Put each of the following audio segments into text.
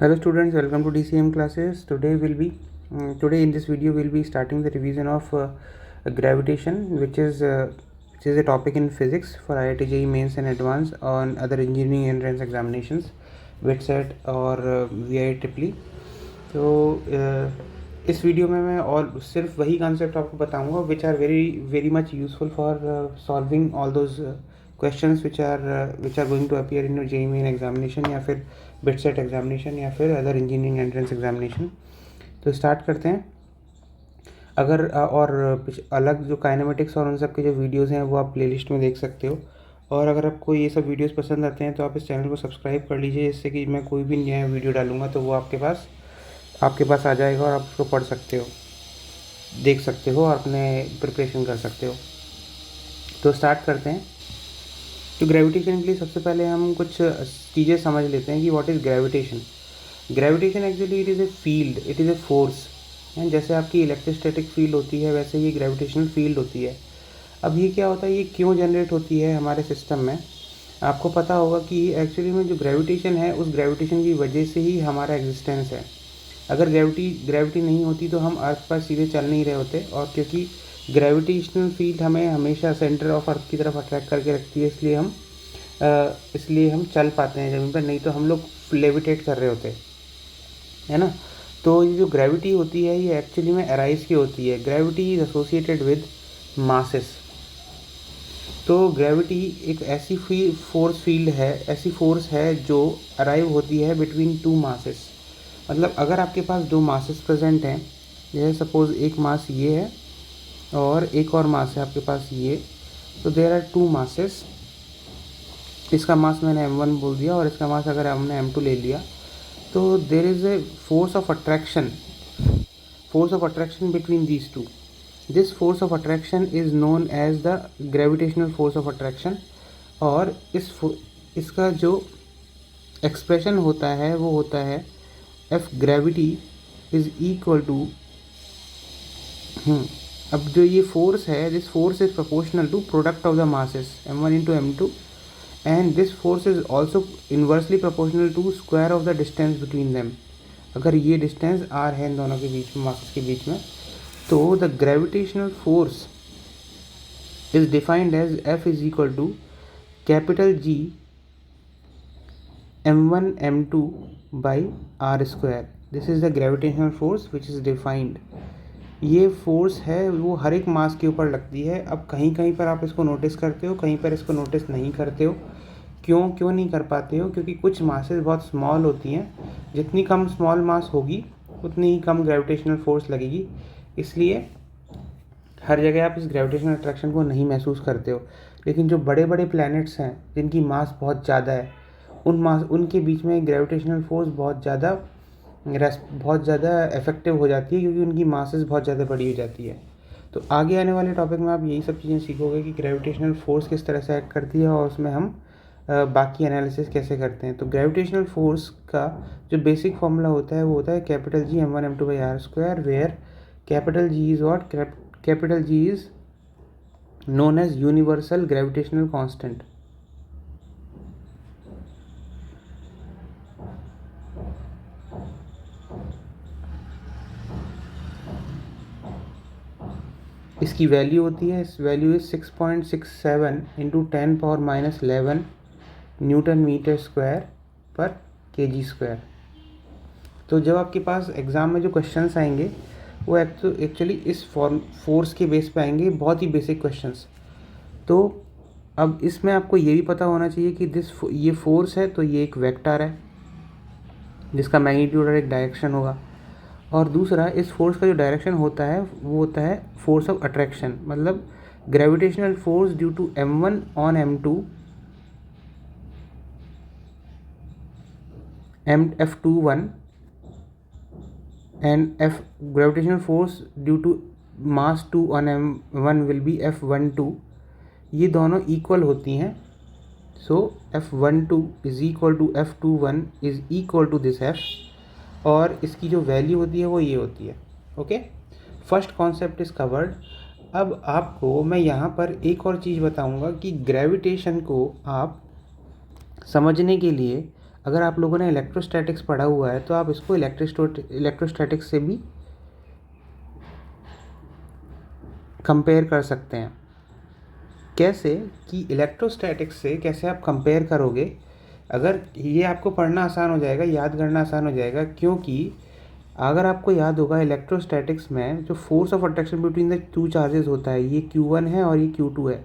Hello students, welcome to DCM classes. Today in this video we'll be starting the revision of gravitation, which is a topic in physics for IIT JEE Mains and Advanced on other engineering entrance examinations, VET और VIEEE. तो इस video में मैं और सिर्फ वही concept आपको बताऊंगा which are very much useful for solving all those questions which are going to appear in JEE main examination या फिर बिट एग्जामिनेशन या फिर अदर इंजीनियरिंग एंट्रेंस एग्जामिनेशन. तो स्टार्ट करते हैं. अगर और अलग जो काइनेमेटिक्स और उन सब के जो वीडियोज़ हैं वो आप प्लेलिस्ट में देख सकते हो. और अगर आपको ये सब वीडियोस पसंद आते हैं तो आप इस चैनल को सब्सक्राइब कर लीजिए, जिससे कि मैं कोई भी नया वीडियो डालूंगा तो वो आपके पास आ जाएगा और आप उसको पढ़ सकते हो, देख सकते हो और अपने प्रिपरेशन कर सकते हो. तो स्टार्ट करते हैं. तो ग्रेविटेशन के लिए सबसे पहले हम कुछ चीज़ें समझ लेते हैं कि what is gravitation. Gravitation actually it is a field, it is a force. जैसे आपकी इलेक्ट्रोस्टैटिक फील्ड होती है वैसे ये ग्रेविटेशनल फील्ड होती है. अब ये क्या होता है, ये क्यों जनरेट होती है हमारे सिस्टम में. आपको पता होगा कि एक्चुअली में जो ग्रेविटेशन है उस ग्रेविटेशन की वजह से ही हमारा एग्जिस्टेंस है. अगर ग्रेविटी नहीं होती तो हम अर्थ पर सीधे चल नहीं रहे होते. और क्योंकि ग्रेविटेशनल फील्ड हमें हमेशा सेंटर ऑफ अर्थ की तरफ अट्रैक्ट करके रखती है, इसलिए हम चल पाते हैं ज़मीन पर, नहीं तो हम लोग लेविटेट कर रहे होते है ना. तो ये जो ग्रेविटी होती है ये एक्चुअली में अराइज की होती है. Gravity is associated with masses. तो ग्रेविटी एक ऐसी फोर्स है जो अराइव होती है बिटवीन टू मासेस. मतलब अगर आपके पास दो मासेस प्रेजेंट हैं, जैसे सपोज एक मास ये है और एक और मास है आपके पास ये, तो देयर आर टू मासेस. इसका मास मैंने m1 बोल दिया और इसका मास अगर हमने m2 ले लिया, तो there is a force of attraction between these two. This force of attraction is known as the gravitational force of attraction. और इसका जो एक्सप्रेशन होता है वो होता है F gravity is equal to, अब जो ये फोर्स है, this force is proportional to product of the masses m1 into m2, and this force is also inversely proportional to square of the distance between them. अगर ये distance r है इन दोनों के बीच में, मासेस के बीच में, तो the gravitational force is defined as F is equal to capital G m1 m2 by r square. This is the gravitational force which is defined. ये फोर्स है वो हर एक मास के ऊपर लगती है. अब कहीं कहीं पर आप इसको नोटिस करते हो, कहीं पर इसको नोटिस नहीं करते हो. क्यों नहीं कर पाते हो? क्योंकि कुछ मासेस बहुत स्मॉल होती हैं. जितनी कम स्मॉल मास होगी उतनी ही कम ग्रेविटेशनल फोर्स लगेगी. इसलिए हर जगह आप इस ग्रेविटेशनल अट्रैक्शन को नहीं महसूस करते हो. लेकिन जो बड़े बड़े प्लैनेट्स हैं जिनकी मास बहुत ज़्यादा है, उनके बीच में ग्रेविटेशनल फोर्स बहुत ज़्यादा इफेक्टिव हो जाती है, क्योंकि उनकी मासेस बहुत ज़्यादा बड़ी हो जाती है. तो आगे आने वाले टॉपिक में आप यही सब चीज़ें सीखोगे कि ग्रेविटेशनल फोर्स किस तरह से एक्ट करती है और उसमें हम बाकी एनालिसिस कैसे करते हैं. तो ग्रेविटेशनल फोर्स का जो बेसिक फॉर्मूला होता है वो होता है capital G m1 m2 by r square, where capital G is what, capital G is known as universal gravitational constant. इसकी वैल्यू होती है, इस value is 6.67 into 10⁻11 newton metre square पर kg स्क्वायर. तो जब आपके पास एग्ज़ाम में जो क्वेश्चंस आएंगे वो एक्चुअली इस फोर्स के बेस पे आएंगे, बहुत ही बेसिक क्वेश्चंस. तो अब इसमें आपको ये भी पता होना चाहिए कि ये फोर्स है तो ये एक वेक्टर है जिसका मैग्नीट्यूड और एक डायरेक्शन होगा. और दूसरा, इस फोर्स का जो डायरेक्शन होता है वो होता है फोर्स ऑफ अट्रैक्शन. मतलब gravitational force due to m1 on m2 F21 and gravitational force due to mass 2 on m1 will be F12. ये दोनों इक्वल होती हैं. So F12 is equal to F21 is equal to this F. और इसकी जो value होती है वो ये होती है. Okay, first concept is covered. अब आपको मैं यहाँ पर एक और चीज़ बताऊँगा कि ग्रेविटेशन को आप समझने के लिए अगर आप लोगों ने इलेक्ट्रोस्टैटिक्स पढ़ा हुआ है तो आप इसको इलेक्ट्रोस्टैटिक्स से भी कंपेयर कर सकते हैं। कैसे कि इलेक्ट्रोस्टैटिक्स से कैसे आप कंपेयर करोगे, अगर ये आपको पढ़ना आसान हो जाएगा, याद करना आसान हो जाएगा, क्योंकि अगर आपको याद होगा इलेक्ट्रोस्टैटिक्स में जो force of attraction between the two charges होता है, ये Q1 है और ये Q2 है,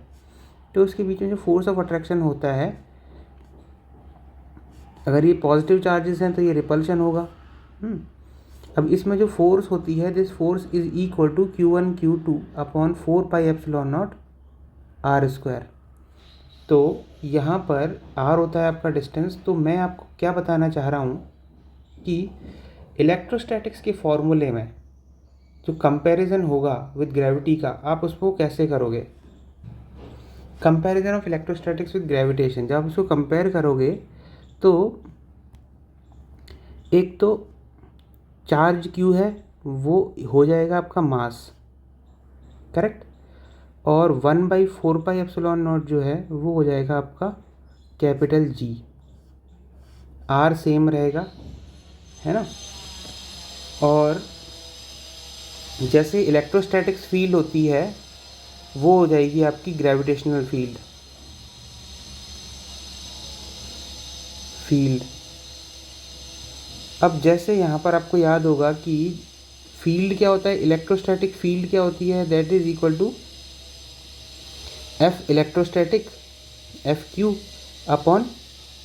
तो उसके बीच में जो फोर्स ऑफ अट्रैक्शन होता है, अगर ये पॉजिटिव चार्जेस हैं तो ये रिपल्शन होगा। अब इसमें जो फोर्स होती है, this force is equal to Q1 Q2 upon 4πε0 r²। तो यहाँ पर r होता है आपका डिस्टेंस। तो मैं आपको क्या बताना चाह रहा हूँ कि इलेक्ट्रोस्टैटिक्स के फॉर्मूले में जो कंपैरिजन होगा विद ग्रेविटी का, आप उसको कैसे करोगे, comparison of electrostatics with gravitation. जब आप उसको कंपेयर करोगे तो एक तो चार्ज Q है वो हो जाएगा आपका मास, करेक्ट, और 1/4πε0 जो है वो हो जाएगा आपका कैपिटल G। R सेम रहेगा, है ना। और जैसे इलेक्ट्रोस्टैटिक्स फील्ड होती है वो हो जाएगी आपकी ग्रेविटेशनल फील्ड। अब जैसे यहाँ पर आपको याद होगा कि फील्ड क्या होता है, इलेक्ट्रोस्टैटिक फील्ड क्या होती है, that is equal to F electrostatic FQ upon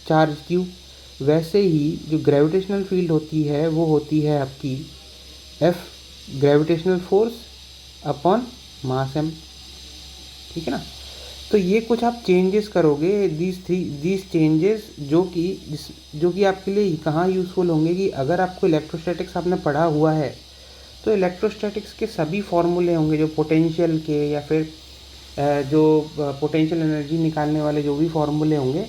charge Q। वैसे ही जो ग्रेविटेशनल फील्ड होती है वो होती है आपकी F gravitational force upon mass m, ठीक है ना। तो ये कुछ आप चेंजेस करोगे, दीज चेंजेस जो कि आपके लिए कहाँ यूज़फुल होंगे कि अगर आपको इलेक्ट्रोस्टैटिक्स आपने पढ़ा हुआ है तो इलेक्ट्रोस्टैटिक्स के सभी फॉर्मूले होंगे जो पोटेंशियल के या फिर जो पोटेंशियल एनर्जी निकालने वाले जो भी फॉर्मूले होंगे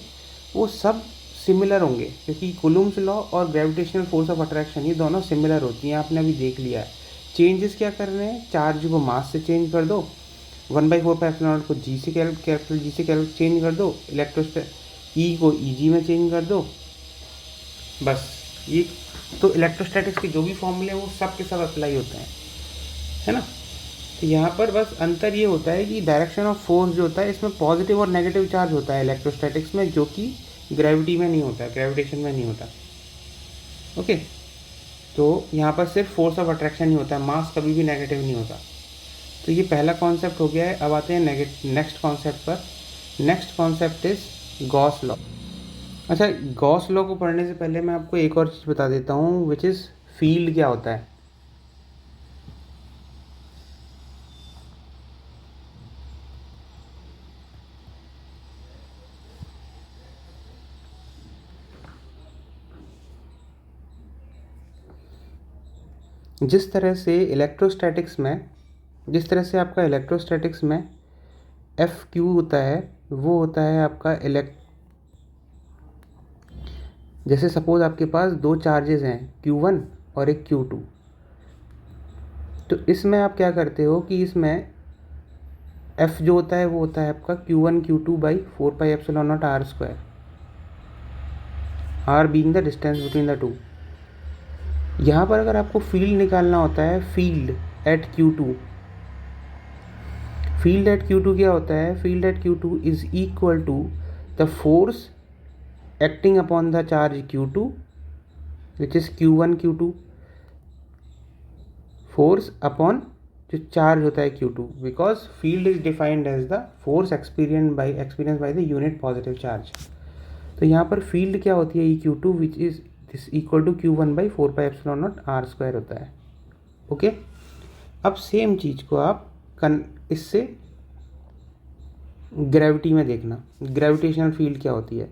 वो सब सिमिलर होंगे, क्योंकि कूलम्ब्स लॉ और ग्रेविटेशनल फोर्स ऑफ अट्रैक्शन ये दोनों सिमिलर होती हैं। आपने अभी देख लिया है। चेंजेस क्या कर रहे हैं, चार्ज को मास से चेंज कर दो, 1/4πε0 को G से कैपिटल G से चेंज कर दो, इलेक्ट्रोस्टैट E को EG में चेंज कर दो, बस। ये तो इलेक्ट्रोस्टैटिक्स के जो भी फॉर्मूले हैं वो सब के सब अप्लाई होते हैं, है ना। तो यहाँ पर बस अंतर ये होता है कि डायरेक्शन ऑफ फोर्स जो होता है इसमें पॉजिटिव और नेगेटिव चार्ज होता है इलेक्ट्रोस्टैटिक्स में, जो कि ग्रेविटी में नहीं होता है, ग्रेविटेशन में नहीं होता। ओके, तो यहाँ पर सिर्फ फोर्स ऑफ अट्रैक्शन ही होता है, मास कभी भी नेगेटिव नहीं होता। तो ये पहला कॉन्सेप्ट हो गया है। अब आते हैं नेक्स्ट कॉन्सेप्ट पर। Next concept is Gauss law. अच्छा, गॉस लॉ को पढ़ने से पहले मैं आपको एक और चीज़ बता देता हूँ, विच इज़ फील्ड क्या होता है। जिस तरह से आपका इलेक्ट्रोस्टैटिक्स में FQ होता है वो होता है आपका जैसे सपोज आपके पास दो चार्जेस हैं Q1 और एक Q2, तो इसमें आप क्या करते हो कि इसमें F जो होता है वो होता है आपका Q1 Q2/4πε0 r², r being the distance between the two. यहाँ पर अगर आपको फील्ड निकालना होता है, field at Q2, field at Q2 क्या होता है, field at Q2 is equal to the force acting upon the charge Q2 which is Q1 Q2 force upon जो चार्ज होता है Q2, because field is defined as the force experience by the unit positive charge. तो यहाँ पर field क्या होती है EQ2 which is this equal to Q1/4πε0 r² होता है। ओके, अब सेम चीज़ को आप इससे ग्रेविटी में देखना, ग्रेविटेशनल फील्ड क्या होती है।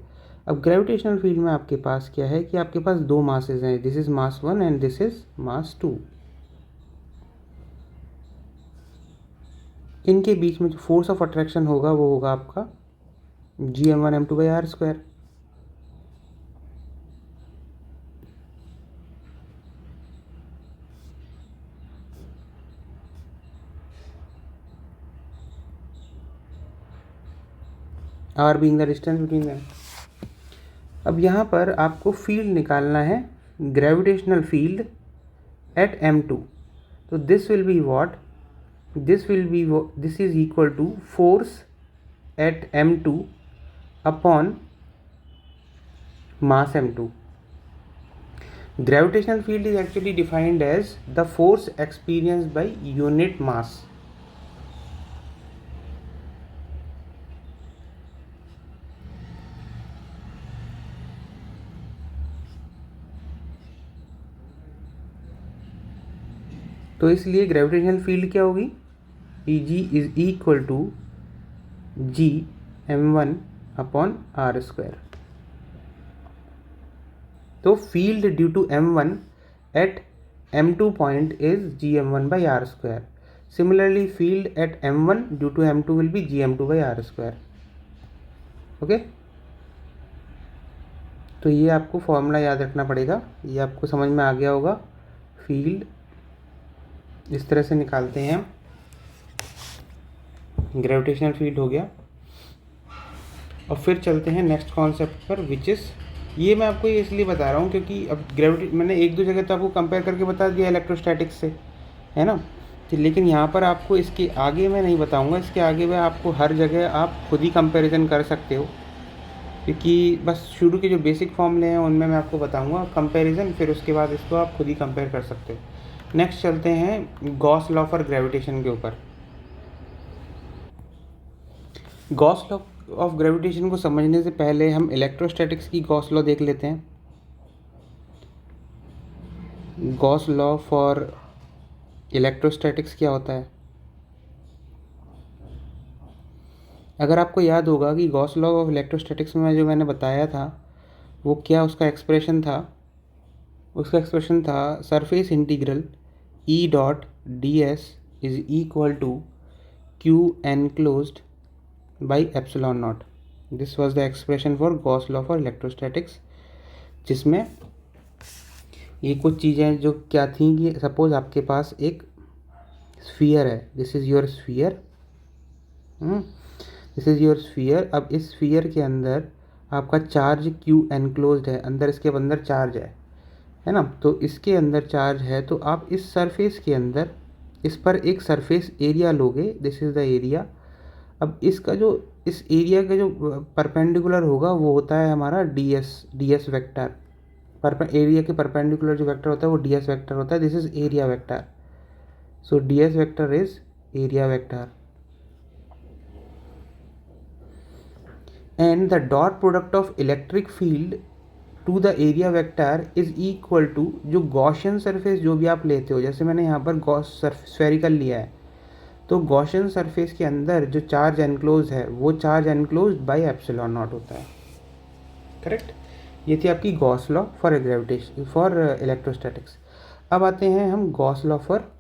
अब ग्रेविटेशनल फील्ड में आपके पास क्या है कि आपके पास दो मासेज हैं, this is mass 1 and this is mass 2। इनके बीच में जो फोर्स ऑफ अट्रैक्शन होगा वो होगा आपका Gm1m2/r²। R being the distance between them। अब यहाँ पर आपको फील्ड निकालना है, ग्रेविटेशनल फील्ड एट m2. तो this will be what, this is equal to force at m2 upon mass m2. Gravitational field is actually defined as the force experienced by unit mass. तो इसलिए gravitational field क्या होगी, Eg is equal to G m1 upon R square. तो field due to m1 at m2 point is gm1 by r square. Similarly, field at m1 due to m2 will be gm2 by r square. Okay, तो ये आपको formula याद रखना पड़ेगा, ये आपको समझ में आ गया होगा. फील्ड इस तरह से निकालते हैं हम, ग्रेविटेशनल फील्ड हो गया. और फिर चलते हैं नेक्स्ट कॉन्सेप्ट पर, विच इज़, ये मैं आपको ये इसलिए बता रहा हूँ क्योंकि अब ग्रेविटी मैंने एक दो जगह तो आपको कंपेयर करके बता दिया इलेक्ट्रोस्टैटिक्स से, है ना. लेकिन यहाँ पर आपको इसके आगे मैं नहीं बताऊँगा, इसके आगे मैं आपको हर जगह आप खुद ही कंपैरिजन कर सकते हो, क्योंकि बस शुरू के जो बेसिक फॉर्मूले हैं उनमें मैं आपको बताऊँगा कंपैरिजन, फिर उसके बाद इसको आप खुद ही कंपेयर कर सकते हो. नेक्स्ट चलते हैं गॉस लॉ फॉर ग्रेविटेशन के ऊपर. गॉस लॉ ऑफ ग्रेविटेशन को समझने से पहले हम इलेक्ट्रोस्टैटिक्स की गॉस लॉ देख लेते हैं. गॉस लॉ फॉर इलेक्ट्रोस्टैटिक्स क्या होता है. अगर आपको याद होगा कि गॉस लॉ ऑफ इलेक्ट्रोस्टैटिक्स में जो मैंने बताया था वो क्या उसका एक्सप्रेशन था, उसका एक्सप्रेशन था surface integral E dot D S is equal to Q enclosed by epsilon naught. This was the expression for Gauss law for electrostatics, जिसमें ये कुछ चीज़ें जो क्या थी कि सपोज आपके पास एक स्फीयर है, this is your sphere, this is your sphere. अब इस स्फीयर के अंदर आपका चार्ज क्यू एनक्लोज्ड है, अंदर इसके अंदर चार्ज है ना. तो इसके अंदर चार्ज है, तो आप इस सरफेस के अंदर इस पर एक सरफेस एरिया लोगे, दिस इज़ द एरिया. अब इसका जो इस एरिया का जो परपेंडिकुलर होगा वो होता है हमारा डी एस वेक्टर. एरिया के परपेंडिकुलर जो वेक्टर होता है वो डी एस वेक्टर होता है. This is area vector. So D S vector is area vector. And the dot product of electric field to the area vector is equal to, जो Gaussian surface जो भी आप लेते हो, जैसे मैंने यहाँ पर गॉस स्फेरिकल लिया है, तो गॉसियन सरफेस के अंदर जो चार्ज एनक्लोज है वो charge enclose by epsilon not होता है. करेक्ट. ये थी आपकी Gauss law for gravitation for electrostatics. अब आते हैं हम Gauss law for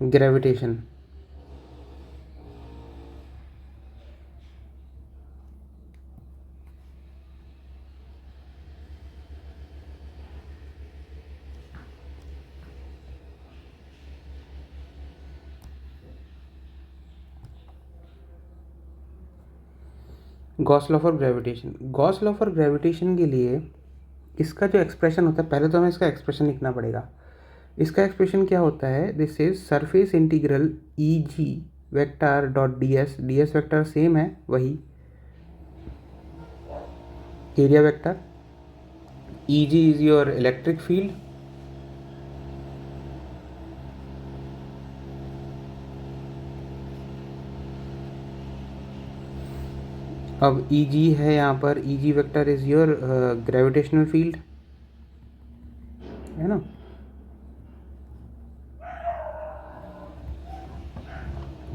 gravitation. Gauss law for gravitation. Gauss law for gravitation के लिए इसका जो एक्सप्रेशन होता है, पहले तो हमें इसका एक्सप्रेशन लिखना पड़ेगा. इसका एक्सप्रेशन क्या होता है, this is surface integral E G vector dot D S vector same है वही area vector. E G is your electric field, अब ई जी है यहाँ पर, E G vector is your gravitational field, है ना.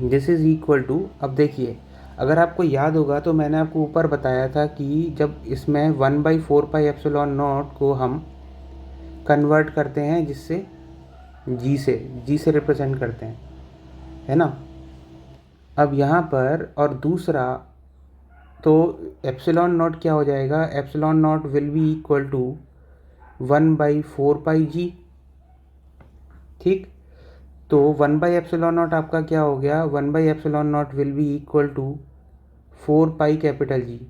दिस इज इक्वल टू, अब देखिए अगर आपको याद होगा तो मैंने आपको ऊपर बताया था कि जब इसमें 1/4π/ε0 को हम कन्वर्ट करते हैं जिससे जी से रिप्रेजेंट करते हैं, है ना. अब यहाँ पर और दूसरा, तो एप्सिलॉन नॉट क्या हो जाएगा, epsilon not will be equal to 1/4πg. ठीक, तो 1/ε0 आपका क्या हो गया, 1/ε0 will be equal to 4 pi capital G.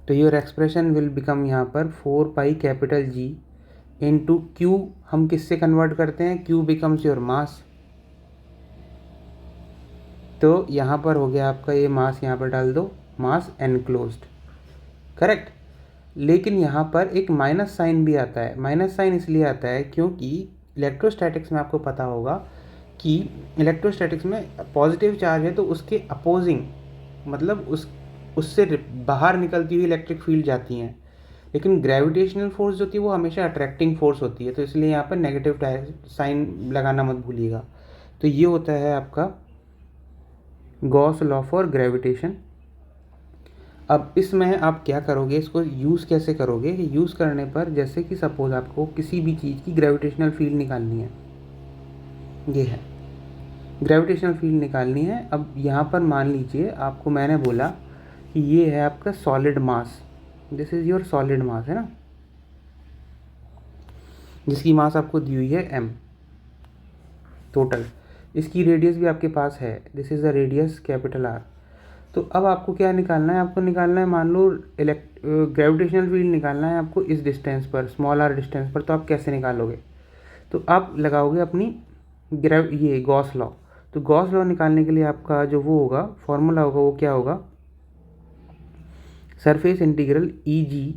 तो योर एक्सप्रेशन विल बिकम यहाँ पर 4 pi capital G into Q. हम किससे कन्वर्ट करते हैं? Q becomes your mass. तो यहाँ पर हो गया आपका ये मास, यहाँ पर डाल दो मास एनक्लोज्ड, करेक्ट। लेकिन यहाँ पर एक माइनस साइन भी आता है। माइनस साइन इसलिए आता है क्योंकि इलेक्ट्रोस्टैटिक्स में आपको पता होगा कि इलेक्ट्रोस्टैटिक्स में पॉजिटिव चार्ज है तो उसके अपोजिंग, मतलब उससे बाहर निकलती हुई इलेक्ट्रिक फील्ड जाती हैं। लेकिन ग्रेविटेशनल फोर्स जो होती है वो हमेशा अट्रैक्टिंग फोर्स होती है, तो इसलिए यहाँ पर नेगेटिव साइन लगाना मत भूलिएगा। तो ये होता है आपका गॉस लॉ फॉर ग्रेविटेशन। अब इसमें आप क्या करोगे, इसको यूज़ कैसे करोगे? यूज़ करने पर जैसे कि सपोज आपको किसी भी चीज़ की ग्रेविटेशनल फील्ड निकालनी है, ये है ग्रेविटेशनल फील्ड निकालनी है। अब यहाँ पर मान लीजिए आपको मैंने बोला कि ये है आपका solid mass, this is your solid मास, है ना, जिसकी मास आपको दी हुई है m टोटल। इसकी रेडियस भी आपके पास है, this is the radius capital R। तो अब आपको क्या निकालना है? आपको निकालना है, मान लो ग्रेविटेशनल फील्ड निकालना है आपको इस डिस्टेंस पर, स्मॉल r डिस्टेंस पर। तो आप कैसे निकालोगे? तो आप लगाओगे अपनी ये गॉस लॉ। तो गॉस लॉ निकालने के लिए आपका जो वो होगा फॉर्मूला होगा, वो क्या होगा? Surface integral E G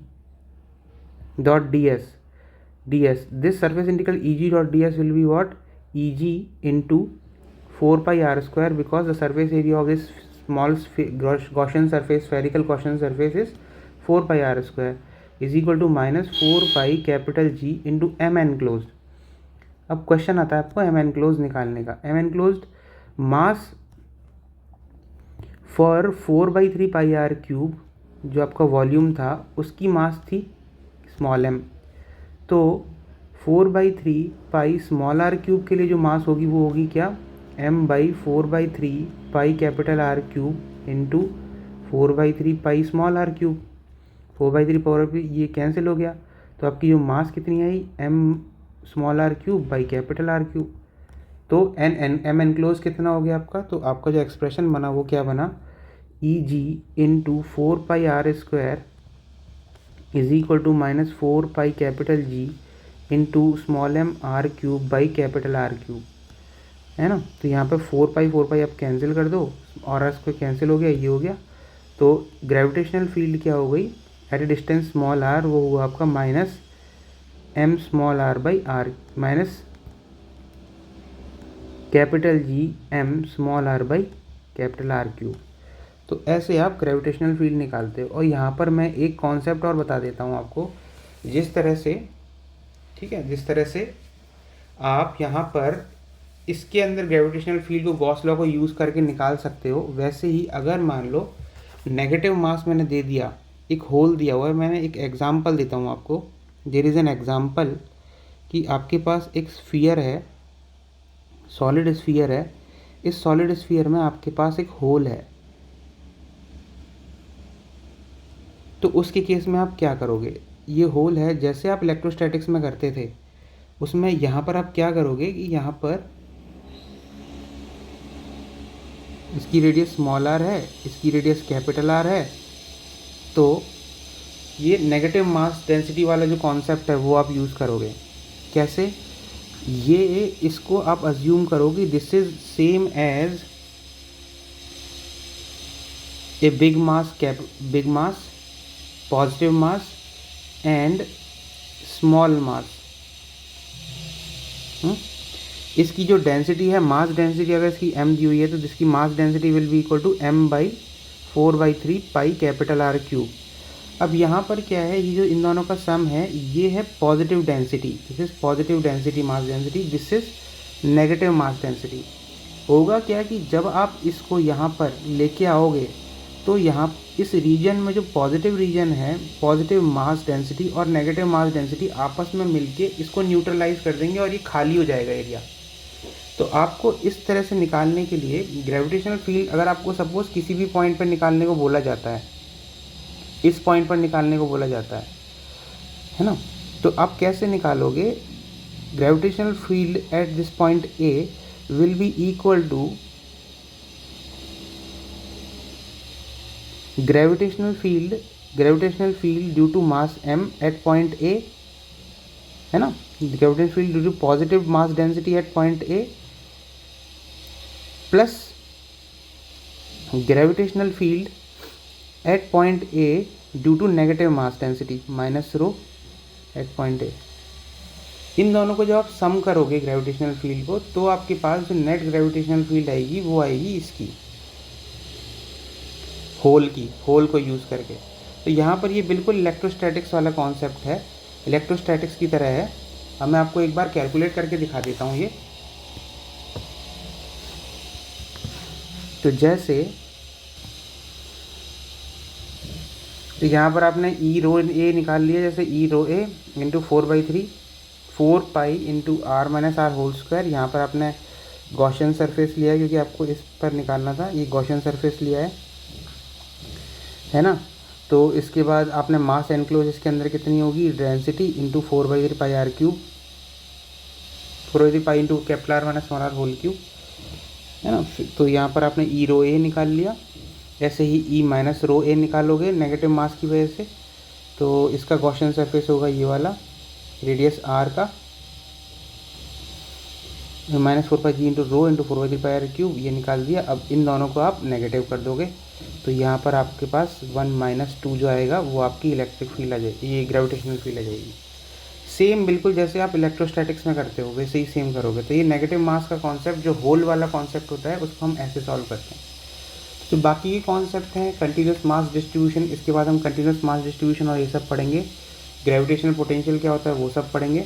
dot D S this surface integral E G dot D S will be what? E G into 4 pi R square, because the surface area of this small Gaussian surface, spherical Gaussian surface is 4 pi r square is equal to minus 4 pi capital G into m enclosed। अब question आता है आपको m enclosed निकालने का। m enclosed mass for 4/3 pi R cube, जो आपका volume था उसकी मास थी स्मॉल m। तो 4/3 पाई स्मॉल आर क्यूब के लिए जो मास होगी वो होगी क्या? m/4/3 pi capital R cube into 4/3 pi small R cube. 4/3 power पे ये कैंसिल हो गया, तो आपकी जो मास कितनी आई? m small R cube by capital R cube. तो m एनक्लोज कितना हो गया आपका? तो आपका जो एक्सप्रेशन बना वो क्या बना? E G into 4 pi R square is equal to minus 4 pi capital G into small m R cube by capital R cube, है ना। तो यहाँ पे 4 पाई आप कैंसिल कर दो और इसको कैंसिल हो गया, ये हो गया। तो ग्रेविटेशनल फील्ड क्या हो गई at a distance small R? वो हुआ आपका minus m small r by R minus capital G m small r by capital R cube. तो ऐसे आप ग्रेविटेशनल फील्ड निकालते हो। और यहाँ पर मैं एक कॉन्सेप्ट और बता देता हूँ आपको, जिस तरह से, ठीक है, जिस तरह से आप यहाँ पर इसके अंदर ग्रेविटेशनल फील्ड को गॉस लॉ को यूज़ करके निकाल सकते हो, वैसे ही अगर मान लो नेगेटिव मास मैंने दे दिया, एक होल दिया हुआ है, मैंने एक एग्जांपल देता हूँ आपको। देयर इज़ एन एग्जांपल कि आपके पास एक स्फीयर है, सॉलिड स्फीयर है। इस सॉलिड स्फीयर में आपके पास एक होल है। तो उसके केस में आप क्या करोगे? ये होल है, जैसे आप इलेक्ट्रोस्टैटिक्स में करते थे उसमें यहाँ पर आप क्या करोगे कि यहाँ पर इसकी रेडियस स्मॉल आर है, इसकी रेडियस कैपिटल आर है। तो ये नेगेटिव मास डेंसिटी वाला जो कॉन्सेप्ट है वो आप यूज़ करोगे। कैसे? ये इसको आप अज्यूम करोगे this is same as a big mass positive mass and small mass. इसकी जो डेंसिटी है, मास डेंसिटी अगर इसकी m दी हुई है तो इसकी mass density will be equal to m/4/3 pi capital R cube. अब यहाँ पर क्या है, ये जो इन दोनों का सम है ये है positive density, this is positive density mass density, this is negative mass density. होगा क्या कि जब आप इसको यहाँ पर लेके आओगे तो यहाँ इस रीजन में जो पॉजिटिव रीजन है, पॉजिटिव मास डेंसिटी और नेगेटिव मास डेंसिटी आपस में मिलके इसको न्यूट्रलाइज कर देंगे और ये खाली हो जाएगा एरिया। तो आपको इस तरह से निकालने के लिए ग्रेविटेशनल फील्ड अगर आपको सपोज किसी भी पॉइंट पर निकालने को बोला जाता है, इस पॉइंट पर निकालने को बोला जाता है ना, तो आप कैसे निकालोगे? Gravitational field at this point A will be equal to gravitational field due to mass m at point A, है ना, gravitational field due to positive mass density at point A plus gravitational field at point A due to negative mass density minus rho at point A। इन दोनों को जब आप सम करोगे gravitational field को, तो आपके पास जो नेट ग्रेविटेशनल फील्ड आएगी वो आएगी इसकी होल को यूज़ करके। तो यहाँ पर ये बिल्कुल इलेक्ट्रोस्टैटिक्स वाला कॉन्सेप्ट है, इलेक्ट्रोस्टैटिक्स की तरह है। अब मैं आपको एक बार कैलकुलेट करके दिखा देता हूँ ये। तो जैसे तो यहाँ पर आपने ई रो ए निकाल लिया, जैसे E rho A into 4/3 4 pi into R minus R whole square. यहाँ पर आपने गॉसियन सरफेस लिया है क्योंकि आपको इस पर निकालना था, ये गॉसियन सरफेस लिया है ना। तो इसके बाद आपने मास एनक्लोज इसके अंदर कितनी होगी, density into 4/3 pi R cube, 4/3 pi into capital minus small R whole cube, है ना। तो यहाँ पर आपने ई रो ए निकाल लिया, ऐसे ही ई माइनस रो ए निकालोगे नेगेटिव मास की वजह से। तो इसका गॉसियन सरफेस होगा ये वाला, रेडियस आर का, -4 pi G into rho into 4/3 pi R cube, ये निकाल दिया। अब इन दोनों को आप नेगेटिव कर दोगे तो यहाँ पर आपके पास 1 - 2 जो आएगा वो आपकी इलेक्ट्रिक फील्ड आ जाएगी, ये ग्रेविटेशनल फील्ड आ जाएगी। सेम बिल्कुल जैसे आप इलेक्ट्रोस्टैटिक्स में करते हो वैसे ही सेम करोगे। तो ये नेगेटिव मास का कॉन्सेप्ट जो होल वाला कॉन्सेप्ट होता है उसको हम ऐसे सॉल्व करते हैं। तो बाकी ये कॉन्सेप्ट हैं कंटिन्यूस मास डिस्ट्रीब्यूशन, इसके बाद हम कंटिन्यूस मास डिस्ट्रीब्यूशन और ये सब पढ़ेंगे, ग्रेविटेशनल पोटेंशियल क्या होता है वो सब पढ़ेंगे।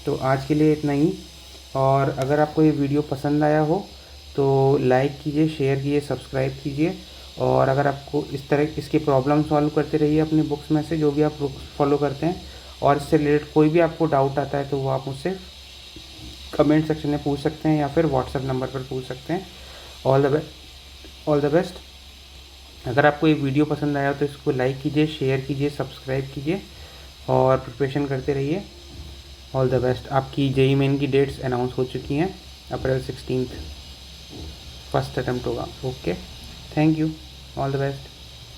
तो आज के लिए इतना ही, और अगर आपको ये वीडियो पसंद आया हो तो लाइक कीजिए, शेयर कीजिए, सब्सक्राइब कीजिए। और अगर आपको इस तरह इसके प्रॉब्लम सॉल्व करते रहिए अपनी बुक्स में से, जो भी आप बुक्स फॉलो करते हैं, और इससे रिलेटेड कोई भी आपको डाउट आता है तो वो आप मुझसे कमेंट सेक्शन में पूछ सकते हैं या फिर व्हाट्सएप नंबर पर पूछ सकते हैं। All the best. अगर आपको ये वीडियो पसंद आया तो इसको लाइक कीजिए, शेयर कीजिए, सब्सक्राइब कीजिए और प्रिपरेशन करते रहिए। All the best. आपकी जेईई मेन की डेट्स अनाउंस हो चुकी हैं, अप्रैल 16 फर्स्ट अटेम्प्ट होगा। Okay, thank you, all the best.